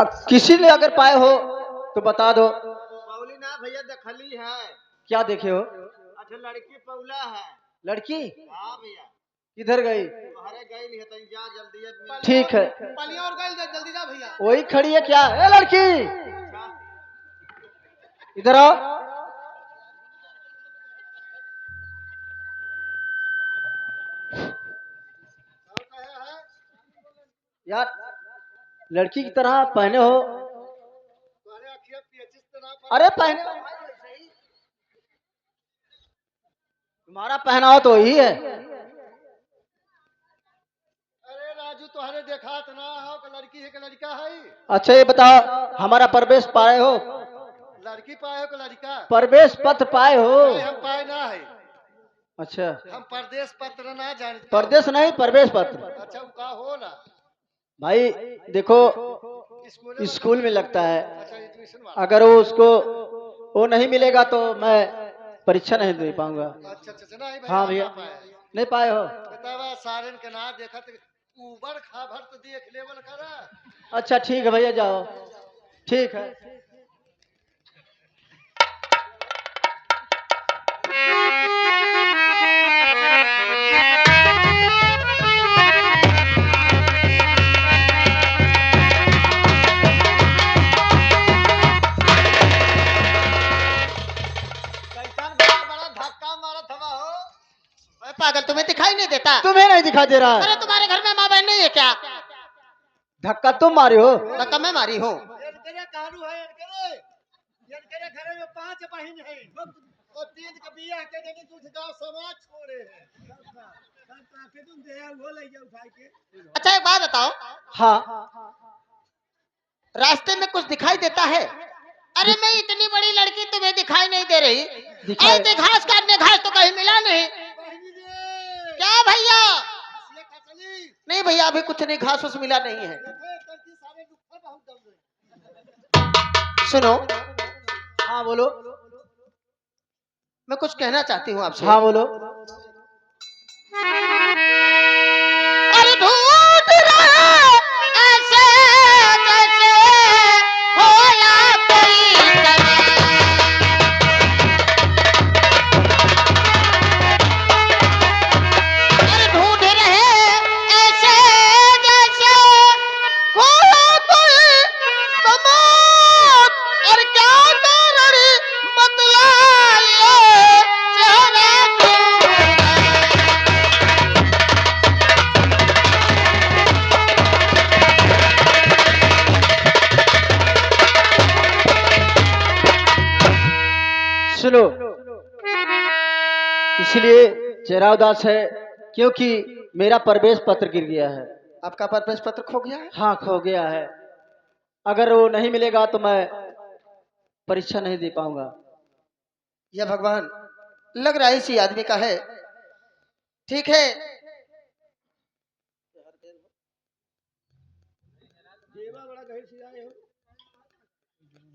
अब किसी ने अगर पाए हो तो बता दो। पौली ना भैया दखली है। क्या देखे हो? अच्छा लड़की पौला है। लड़की हाँ भैया। किधर गई? तुम्हारे गई है तो जा जल्दी ठीक है, पलिया और गई जल्दी जा भैया। वही खड़ी है क्या? ए लड़की अच्छा। इधर आओ। यार लड़की की तरह पहने हो। अरे पहने हो भाई वैसे ही। तुम्हारा पहनावा तो वही है। अरे राजू तुम्हारे देखा तो ना हो कि लड़की है कि लड़का है। अच्छा ये बताओ, हमारा प्रवेश पाए हो? लड़की पाए हो कि लड़का? प्रवेश पत्र पाए हो? नहीं हम पाए ना है। अच्छा हम प्रदेश पत्र ना जानते। प्रदेश नहीं, प्रवेश पत्र। अच्छा वो का हो ना भाई देखो, स्कूल में लगता है। अच्छा एडमिशन वाला। अगर वो उसको वो नहीं मिलेगा तो मैं परीक्षा नहीं दे पाऊंगा। अच्छा अच्छा नहीं भैया हाँ हम ना भैया पाए। नहीं पाए हो? बतावा सारन के ना देखा तो ऊबर खाबर तो देख लेवल करा। अच्छा ठीक है भैया जाओ। ठीक है। कैसन बड़ा बड़ा धक्का मारत हवा हो। अरे पागल तुम्हें दिखाई नहीं देता? तुम्हें नहीं दिखाई दे रहा अरे है? तुम्हारे घर में माँ बहन नहीं है क्या? धक्का तुम मारे हो। धक्का मैं मारी हूँ। घर में 5 बहन है और 3 के बियाह के देने कुछ गांव समाज छोड़े हैं। अच्छा एक बात बताओ, हाँ रास्ते में कुछ दिखाई देता है? अरे मैं इतनी बड़ी लड़की तुम्हें दिखाई नहीं दे रही। दिखाई ऐसे घास काटने घास तो कहीं मिला नहीं। क्या भैया? नहीं भैया अभी कुछ नहीं, घास उस मिला नहीं है। सुनो हाँ बोलो। मैं कुछ कहना चाहती हूँ आपसे। हाँ बोलो। अरे ढूंढ रहा ऐसे जैसे खोया कोई कभी। अरे ढूंढ रहे ऐसे जैसे खोया कोई कमाल। और क्या कारण बतलाइए चेहरा क्यों सुनो, इसलिए चेहरा उदास है क्योंकि मेरा प्रवेश पत्र गिर गया है। आपका प्रवेश पत्र खो गया है? हाँ खो गया है। अगर वो नहीं मिलेगा तो मैं परीक्षा नहीं दे पाऊंगा। यह भगवान लग रहा है इसी आदमी का है। ठीक है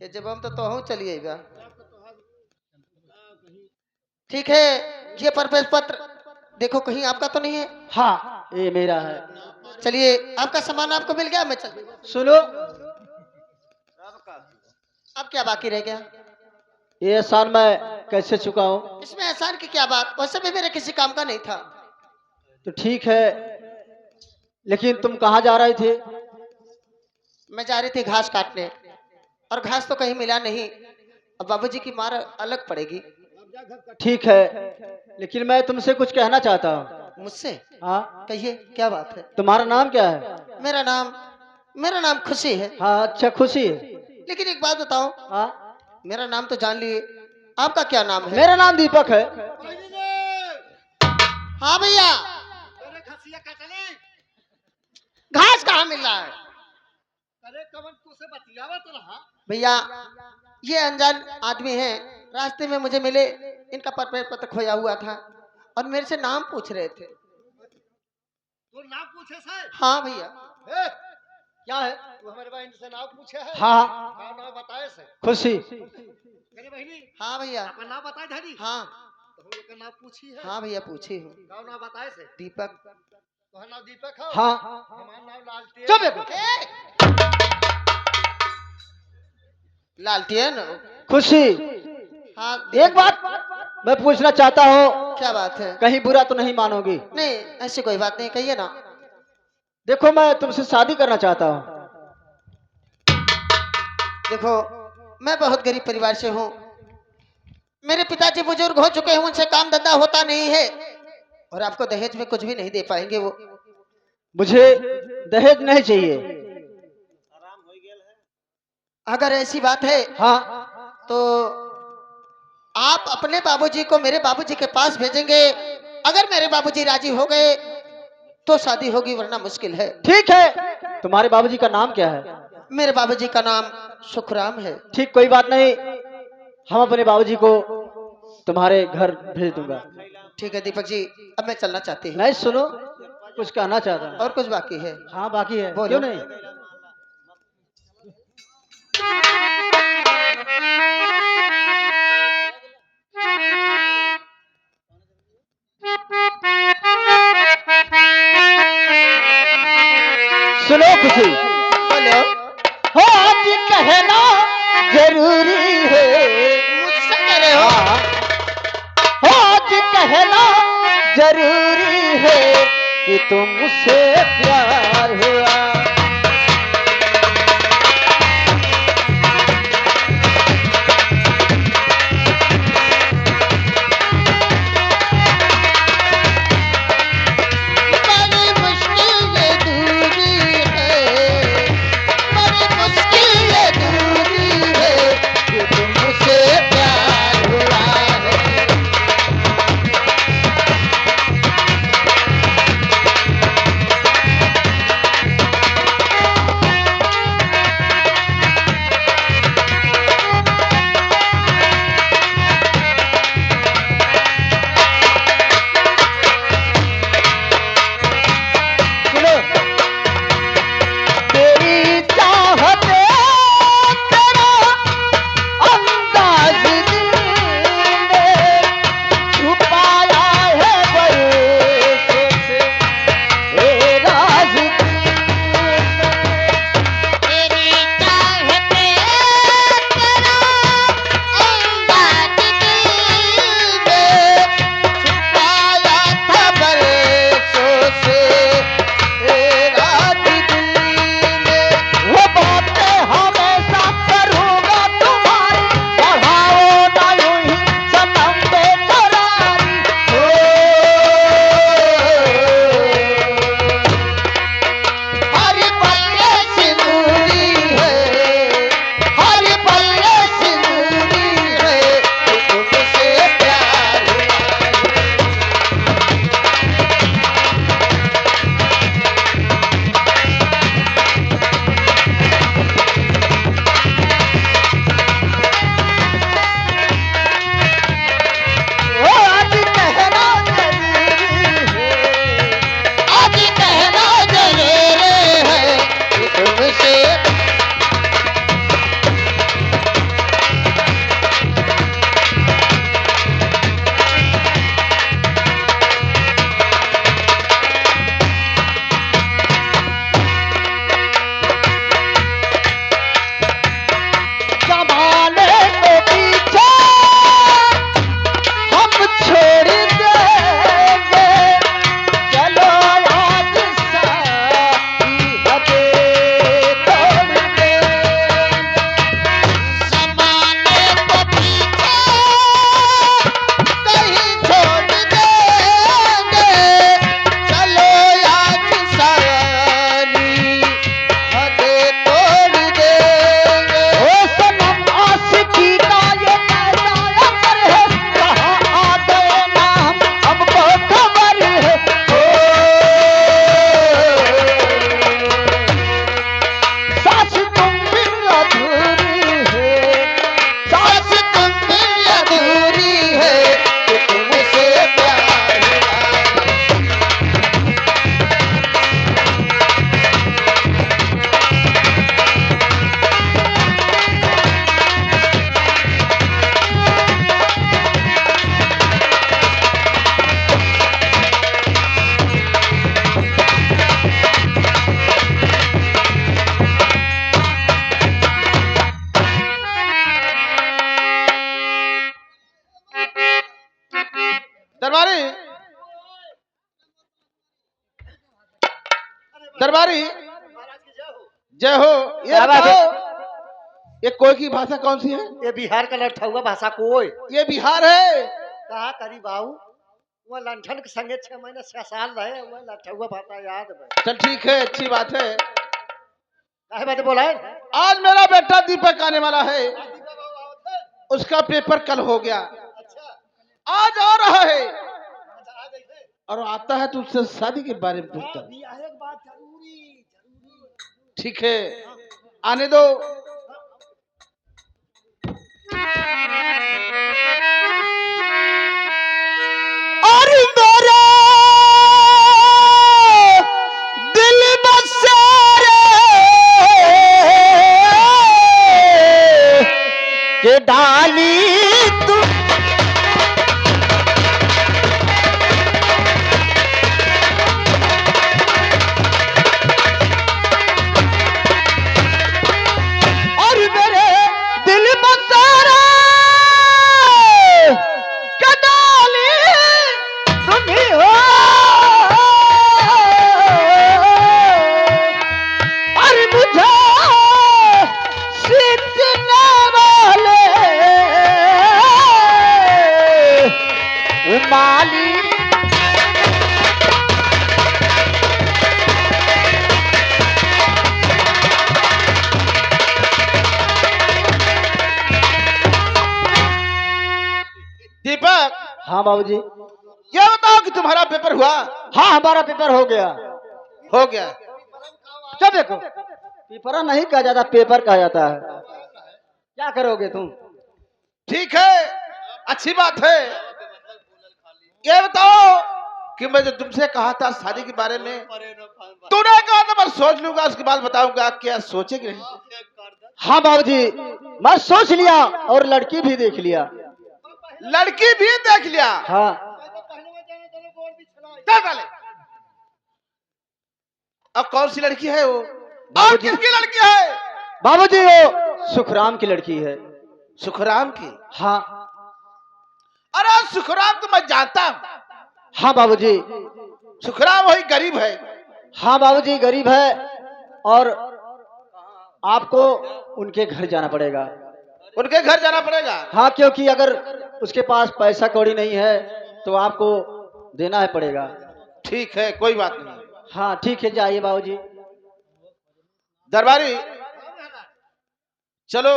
ये जब हम तो हूँ चलिए बा। ठीक है ये प्रवेश पत्र देखो कहीं आपका तो नहीं है? हाँ ये मेरा है। चलिए आपका सामान आपको मिल गया। मैं चल सुनो, अब क्या बाकी रह गया? ये एहसान मैं कैसे चुकाऊं? इसमें एहसान की क्या बात, वैसे भी मेरे किसी काम का नहीं था। तो ठीक है, लेकिन तुम कहाँ जा रहे थे? मैं जा रही थी घास काटने और घास तो कहीं मिला नहीं। अब बाबूजी की मार अलग पड़ेगी। ठीक है, लेकिन मैं तुमसे कुछ कहना चाहता हूँ। मुझसे? हाँ कहिए क्या बात है? तुम्हारा नाम क्या है? मेरा नाम खुशी है। हाँ अच्छा खुशी है। लेकिन एक बात बताओ, हाँ मेरा नाम तो जान लिए, आपका क्या नाम है? मेरा नाम दीपक है। हाँ भैया। घास कहाँ मिल रहा है? अरे कवन तुझसे बतियावा तो रहा। भैया ये अनजान आदमी है, रास्ते में मुझे मिले, इनका प्रवेश पत्र खोया हुआ था और मेरे से नाम पूछ रहे थे। तो नाम पूछे सर? हाँ भैया। क्या है? तू हमारे बहन से नाम पूछे है? हाँ नाम बताए से? खुशी। मेरी बहनी? हाँ भैया। अपना नाम बताए धनी? हाँ। तो हम लोग का नाम पूछी है? हाँ भैया पूछी हूँ। नाम बताए से? दीपक। तो नाम दीपक हो? हाँ हमारा नाम लालटेन। चुप एक। लालटेन। खुशी, हाँ एक बात मैं पूछना चाहता हूँ, क्या बात है? कहीं बुरा तो नहीं मानोगी? नहीं ऐसी कोई बात नहीं, कहिए ना। देखो मैं तुमसे शादी करना चाहता हूँ। देखो मैं बहुत गरीब परिवार से हूँ, मेरे पिताजी बुजुर्ग हो चुके हैं, उनसे काम धंधा होता नहीं है और आपको दहेज में कुछ भी नहीं दे पाएंगे वो। मुझे दहेज नहीं चाहिए। अगर ऐसी बात है हाँ, तो आप अपने बाबूजी को मेरे बाबूजी के पास भेजेंगे, अगर मेरे बाबूजी राजी हो गए तो शादी होगी, वरना मुश्किल है। ठीक है। तुम्हारे बाबूजी का नाम क्या है? मेरे बाबूजी का नाम सुखराम है। ठीक, कोई बात नहीं, हम अपने बाबूजी को तुम्हारे घर भेज दूंगा। ठीक है दीपक जी, अब मैं चलना चाहती हूँ। नहीं सुनो, कुछ कहना चाहता हूँ। और कुछ बाकी है? हाँ बाकी है, बोलो। क्यों नहीं। सुनो खुशी, बोलो। हो आज कहना जरूरी है। मुझसे कह रहे हो? हाँ, हो आज कहना जरूरी है कि तुमसे प्यार हुआ। बड़ी मुश्किल ये दूरी है, बड़ी मुश्किल ये दूरी है, कि तुमसे प्यार हुआ है। दरबारी जय हो। ये बताओ ये कोई की भाषा कौन सी है? ये बिहार का लड़ता हुआ भाषा कोई। ये बिहार है। कहा करी बाबू वो लंठन के संगे 6 महीने 6 साल रहे वो लड़ता हुआ भाषा याद है। चल ठीक है, अच्छी बात है। काहे बात बोला है? आज मेरा बेटा दीपक आने वाला है, उसका पेपर कल हो गया, आज आ रहा है और आता है तो उससे शादी के बारे में पूछता है। ठीक है, आने दो। और मेरे दिल बसेरे के डाली तू और मेरे दिल बसेरे के डाली तुम्ही हो और मुझे सींचने वाले माली दीपक, हाँ बाबूजी। ये बताओ कि तुम्हारा पेपर हुआ? हाँ हमारा पेपर हो गया। हो गया। क्या देखो, पेपर नहीं कहा जाता, पेपर कहा जाता है। क्या करोगे तुम? ठीक है, अच्छी बात है। ये बताओ कि मैं जो तुमसे कहा था शादी के बारे में, तूने कहा था मैं सोच लूंगा उसके बाद बताऊंगा, क्या सोचे कि नहीं? हाँ बाबूजी, मैं सोच लिया और लड़की भी देख लिया। लड़की भी देख लिया? हाँ। क्या डाले? अब कौन सी लड़की है वो? और बाबूजी, किसकी लड़की है? बाबूजी वो सुखराम की लड़की है। सुखराम की? हाँ। अरे सुखराम तो मैं जानता हूँ। हाँ बाबूजी। सुखराम वही गरीब है। हाँ बाबूजी गरीब है और आपको उनके घर जाना पड़ेगा। उनके घर जाना पड़ेगा? हाँ, क्योंकि अगर उसके पास पैसा कौड़ी नहीं है तो आपको देना है पड़ेगा। ठीक है, कोई बात नहीं। हाँ ठीक है, जाइए बाबूजी। दरबारी चलो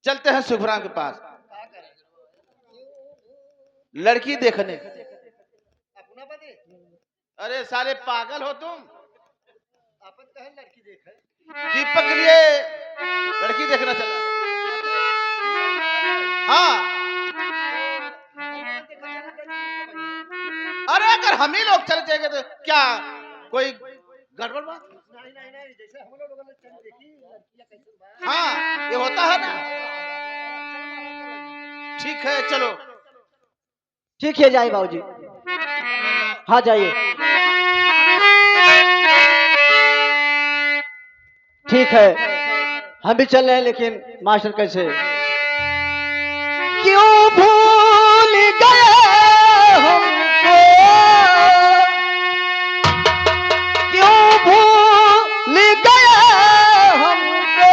चलते हैं सुखराम के पास लड़की देखने। अरे साले पागल हो तुम? दीपक के लिए लड़की देखना चला। हाँ, अरे अगर हम ही लोग चले जाएंगे तो क्या कोई गड़बड़ बात? नहीं, जैसे हम लोग देखी। हाँ, ये होता है ना। ठीक है, चलो। ठीक है, जाइए बाबूजी। हाँ जाइए। ठीक है, हम भी चल रहे हैं, लेकिन मास्टर कैसे? क्यों भूल गए हमको, क्यों भूल गए हमको,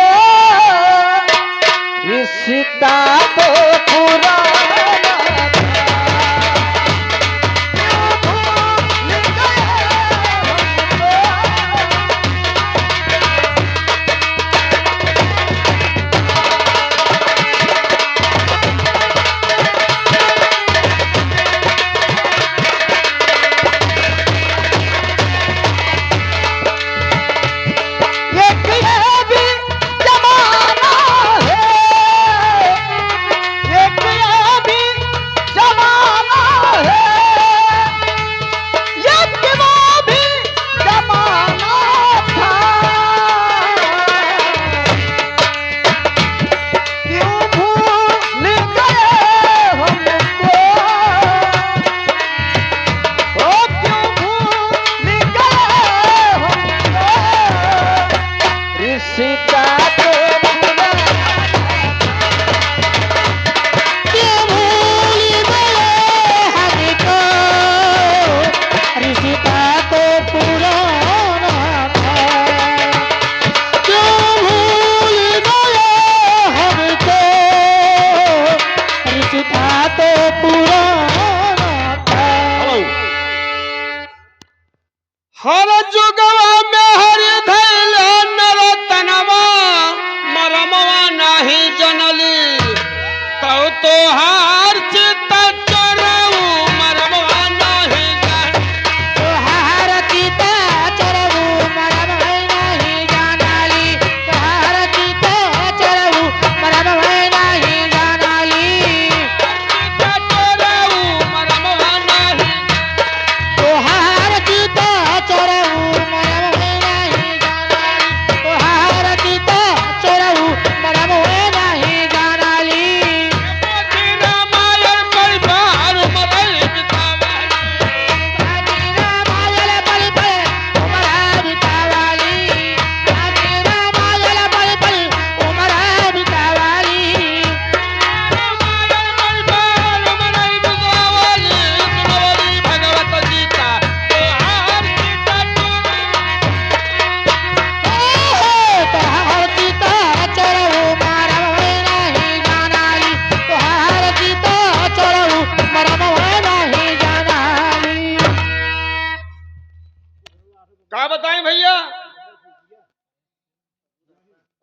रिश्ता तो पुराना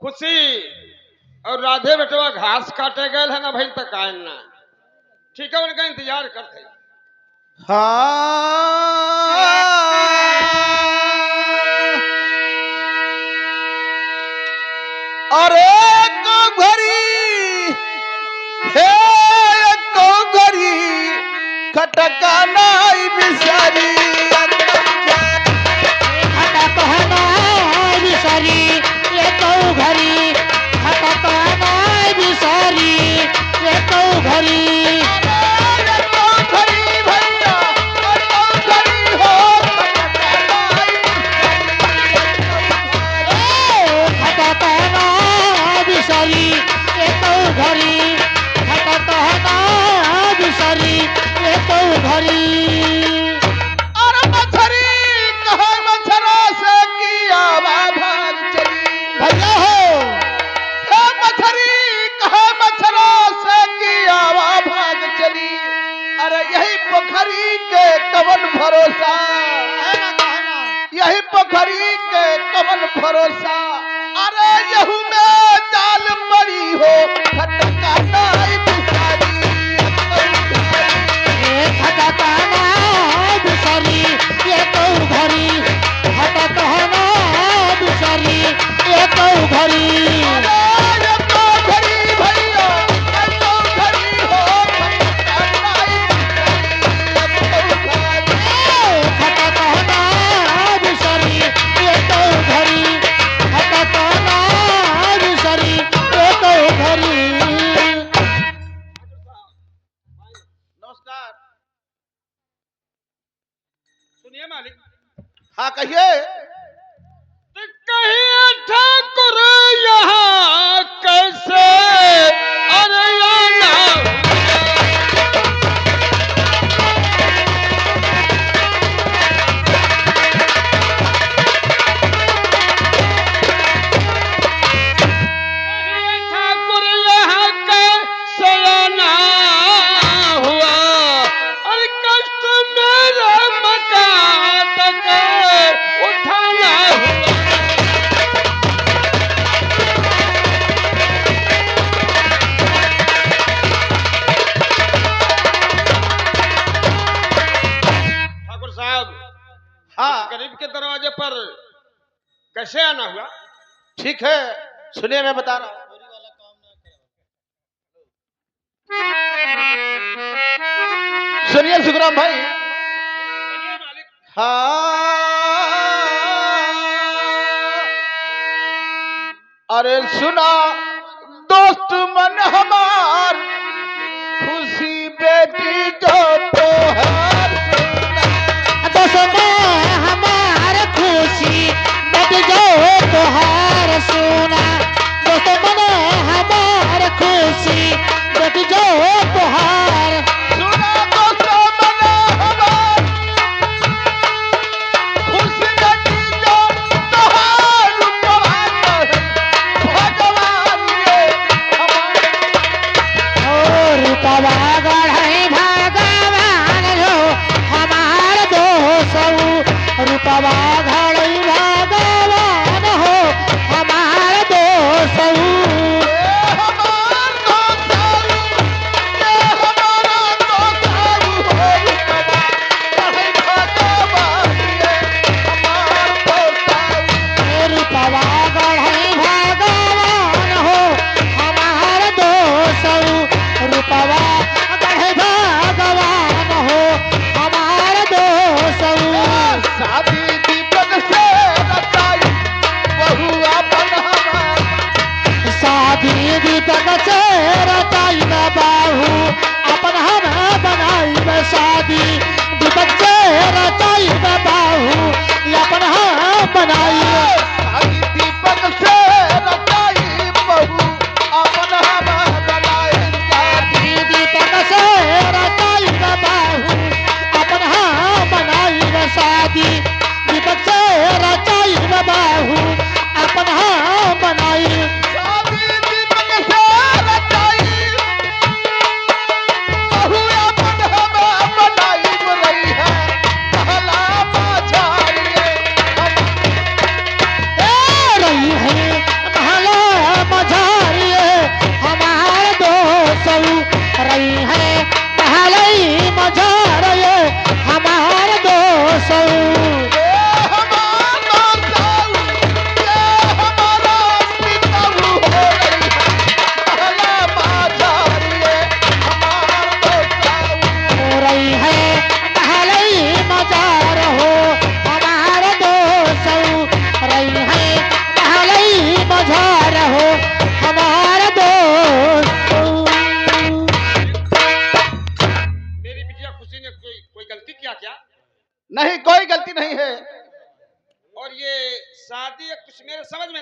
खुशी और राधे बेटवा घास काटे गए है ना भाई तक आए ना। ठीक है, उनका इंतजार करते हैं। अरे घरी हे घरी खटका नाई बिसारी पोखरी के कवन भरोसा, यही पोखरी के कवन भरोसा। अरे यहू में जाल पड़ी हो खटका नाई बिसारी सुनिए मालिक। हाँ कहिए। तो कहिए ठाकुर यहाँ कैसे अरे आना ठाकुर यहाँ कैसे आना हुआ। अरे कष्ट मेरा मकान तक उठाना हुआ। ठाकुर साहब, हाँ गरीब के दरवाजे पर कैसे आना हुआ? ठीक है, सुनिए मैं बता रहा हूँ। सुनिए सुखराम भाई। हाँ अरे सुना दोस्त मन हमार खुशी बेटी जो तोहार सुना दोस्त मन हमार खुशी बेटी जो तोहार भगवान ये हमार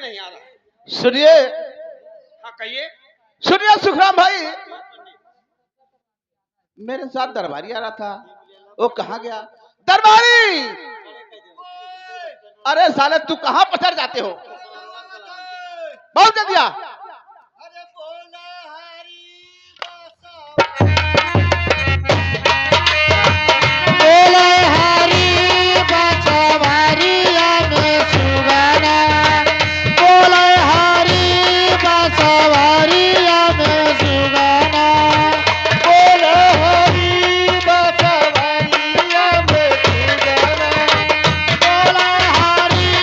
नहीं आ रहा। सुनिए हाँ कहिए। सुनिए सुखराम भाई, मेरे साथ दरबारी आ रहा था, वो कहाँ गया? दरबारी! अरे साले तू कहाँ पसर जाते हो? बहुत जल्दी आ। बोले हरी बसवरिया में सुगना, बोले हरी बसवरिया में सुगना, बोले हरी बसवरिया में सुगना, बोले हरी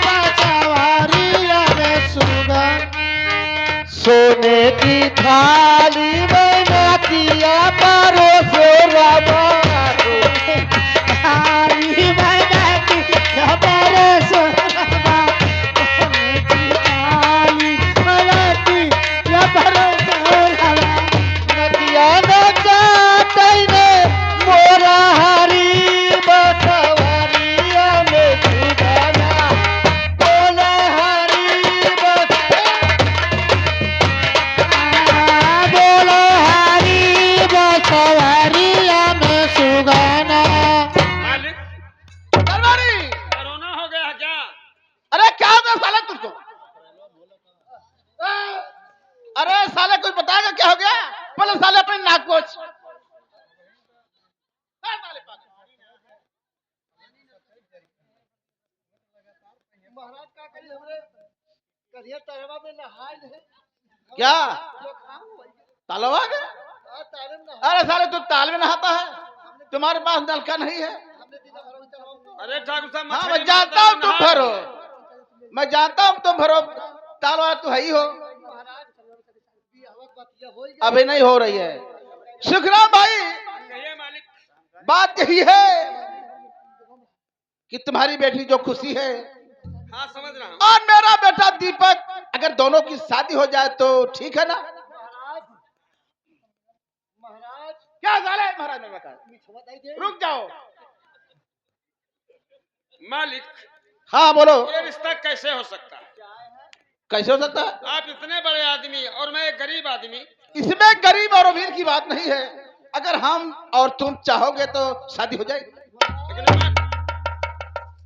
बसवरिया में सुगना। सोने की थाली में नदिया परोसो रबा, थाली में नदिया परोसो रबा, सोने की थाली में नदिया परोसो रबा, नदिया न काटैने मोरा हरी बसवरिया में सुगना, बोले हरी बोलो हरी बसवरिया में सुगना। मालिक दरबारी! कोरोना हो गया है क्या? अरे क्या हो गया साले तुझको? अरे साले कुछ बताएगा क्या हो गया? पहले साले अपनी नाक पोंछ। महाराज का करिए हमरे करिए तरवा में नहाए ले क्या जो खाऊं वही तालाब आ गया? तारे में नहा अरे साले तू ताल में नहाता है? तुम्हारे पास नलका नहीं है? हमने दिन भर उतर हो अरे ठाकुर साहब हाँ मछली मैं जानता हूँ तुम नहा- भरो, मैं जानता हूँ तुम भरो, ताल वाला तू है ही हो। महाराज भी हवा बतिया हो गया अभी नहीं हो रही है। सुखराम भाई, कहिए मालिक। बात यही है कि तुम्हारी बेटी जो खुशी है हाँ समझ रहा हूँ। और मेरा बेटा दीपक, अगर दोनों की शादी हो जाए तो ठीक है ना? महाराज महाराज क्या साले महाराज ने बताया? मिठवा दे दे रुक जाओ। मालिक हाँ बोलो, ये रिश्ता कैसे हो सकता है? कैसे हो सकता है? आप इतने बड़े आदमी और मैं एक गरीब आदमी। इसमें गरीब और अमीर की बात नहीं है। अगर हम और तुम चाहोगे तो शादी हो जाएगी। लेकिन मैं-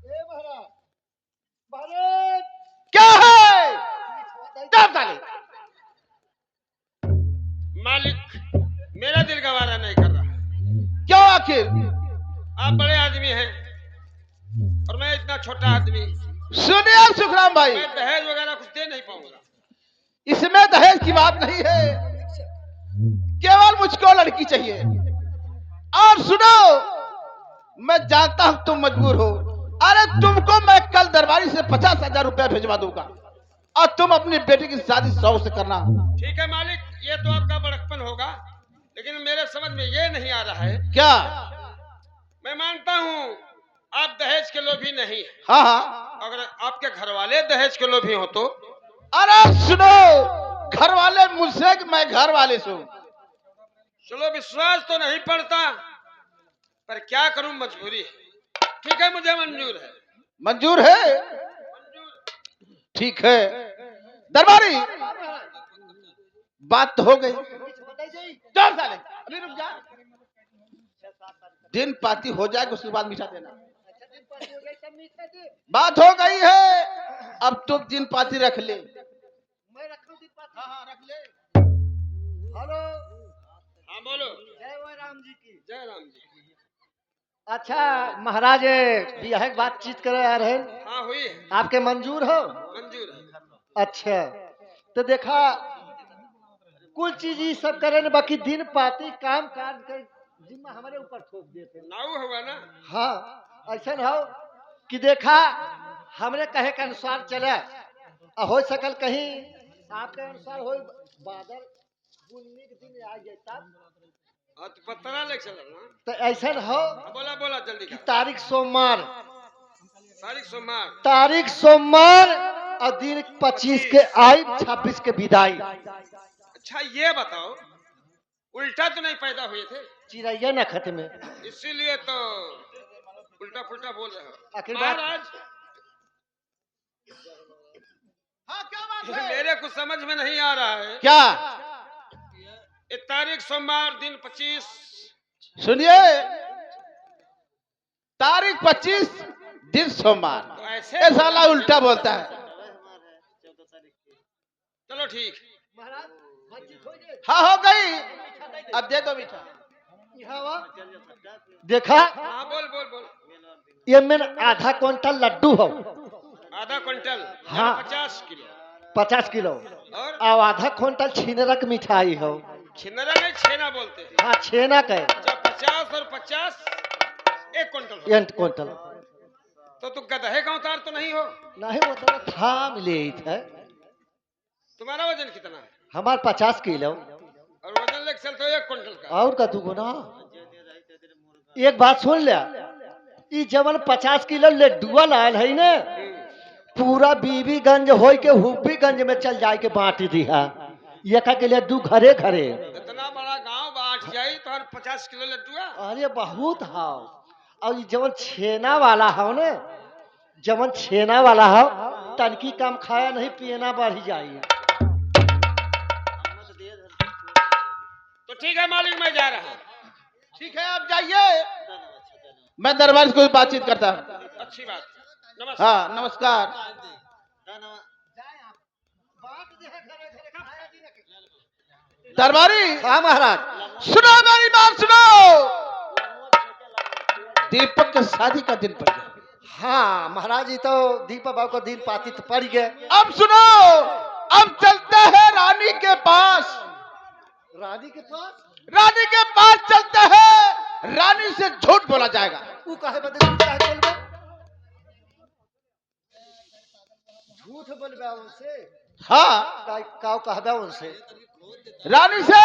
ए महाराज भारत क्या है? मिठवा दे क्या साले? मालिक मेरा दिल गवारा नहीं कर रहा। क्यों आखिर? आप बड़े आदमी हैं और मैं इतना छोटा आदमी। सुनिए सुखराम भाई, मैं दहेज वगैरह कुछ दे नहीं पाऊंगा। इसमें दहेज की बात नहीं है, केवल मुझको लड़की चाहिए। और सुनो, मैं जानता हूं तुम मजबूर हो। अरे तुमको मैं कल दरबारी से 50,000 रुपया भिजवा दूंगा और तुम अपनी बेटी की शादी 100 से करना। ठीक है मालिक, ये तो आपका बड़कपन होगा, लेकिन मेरे समझ में ये नहीं आ रहा है। क्या? मैं मानता हूँ आप दहेज के लोभी नहीं है। हाँ हाँ। अगर आपके घर वाले दहेज के लोभी हो तो अरे सुनो, घर वाले मुझसे कि मैं घर वाले से हूं। चलो विश्वास तो नहीं पड़ता, पर क्या करूं, मजबूरी है। ठीक है मुझे मंजूर है। मंजूर है? ठीक है दरबारी, बात तो हो गई। चल साले, अभी रुक जा। दिन पाती हो जाएगी उसके बाद मिठा देना। बात हो गई है, अब तुम दिन पाती रख ले। मैं रखूं दिन पाती हाँ हाँ रख ले। हेलो हाँ बोलो। जय वो राम जी की जय राम जी। अच्छा महाराज बियाह की बातचीत करे आ रहे हाँ हुई है, आपके मंजूर हो? मंजूर है। अच्छा तो देखा कुल चीज ये सब करे न, बाकी दिन पाती काम काज के जिम्मा हमारे ऊपर थोप देते। नाऊ हुआ ना। हाँ ऐसा हो कि देखा हमरे कहे के अनुसार चले हो सकल कहीं आपके अनुसार हो बादल बुनने के दिन आ जाए तब हाँ तो पत्थरा ले चल ना। तो ऐसा हो हाँ, बोला बोला जल्दी कि कर। तारीख सोमवार तारीख सोमवार और दिन 25 के आई 26 के विदाई। अच्छा ये बताओ, उल्टा तो नहीं पैदा हुए थे? चिड़ैया नखत में इसीलिए तो उल्टा पुल्टा बोल रहे हो आखिर बात- महाराज। मेरे को समझ में नहीं आ रहा है। क्या? ये तारीख सोमवार, दिन 25। सुनिए, तारीख 25, दिन सोमवार। तो ऐसे ये साला उल्टा बोलता है। चलो ठीक। हाँ, हो गई। अब दे दो मीठा। देखा, हाँ बोल बोल बोल। ये मैंने आधा क्विंटल लड्डू हो, आधा क्विंटल। हाँ। 50 किलो। 50 किलो, और और आधा क्विंटल छिनरक मिठाई हो। छिनरा नहीं, छेना बोलते हैं। हाँ, छेना के अच्छा, 50 और 50 1 क्विंटल हो। 1 क्विंटल। तो तू गधे का उतार तो नहीं हो? नहीं, वो तो थाम ले थे। तुम्हारा वजन कितना है? हमार 50 किलो। और वजन लेके चलते हो 1 क्विंटल का। और का दूगो ना। एक बात सुन लिया, ई जवन 50 किलो लड्डुआ लाल है ने, पूरा बीबीगंज होई के हुब्बीगंज में चल जाए के बांट दिया। ये का के लड्डू घरे घरे। इतना बड़ा गांव बांट जाई तो हर 50 किलो लड्डुआ। अरे बहुत हाव। और ई जवन छेना वाला हो ने, जवन छेना वाला हो, तनकी कम खाया नहीं, पीना बढ़ जाए। तो ठीक है मालिक, मैं जा रहा हूँ। ठीक है, आप जाइए, मैं दरबार से कोई बातचीत करता हूँ। अच्छी बात। नमस्कार। हाँ, नमस्कार। दरबारी, हाँ महाराज। सुनो मेरी बात सुनो। दीपक के शादी का दिन पड़ गया। हाँ महाराज, जी तो दीपक बाबू को दिन पाती तो पड़ गए। अब सुनो, अब चलते हैं रानी के पास। रानी के पास? रानी के पास चलते हैं, रानी से झूठ बोला जाएगा। वो काहे बदल बोलबे? झूठ बोलबे उनसे? हाँ, काव कहबे उनसे? रानी से,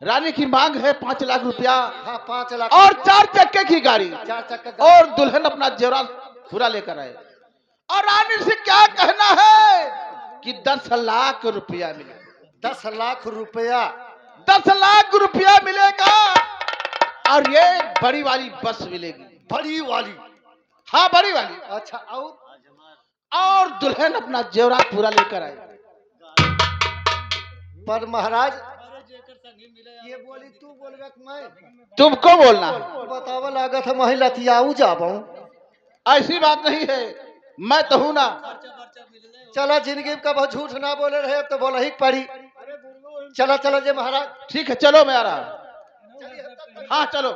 रानी की मांग है 5 लाख रुपया। हाँ, 5 लाख और 4 चक्के की गाड़ी, 4 चक्का गाड़ी। और दुल्हन अपना जेवरात पूरा लेकर आए। और रानी से क्या कहना है कि 10 लाख रुपया मिलेगा। 10 लाख रुपया? 10 लाख रुपया मिलेगा, और ये बड़ी वाली बस मिलेगी। बड़ी वाली? हाँ, बड़ी वाली। अच्छा, और दुल्हन अपना जेवरात पूरा लेकर आए। पर महाराज, ये बोली तू बोलबे कि मैं? तुमको बोलना है। बतावा लागत है मैं लतियाऊ जाबू। ऐसी बात नहीं है, मैं तो हूं ना। चला, जिंदगी का बहुत झूठ ना बोले रहे तो बोला ही पड़ी। चला चला जे महाराज। ठीक है, चलो मैं आ रहा हूं। हाँ, चलो।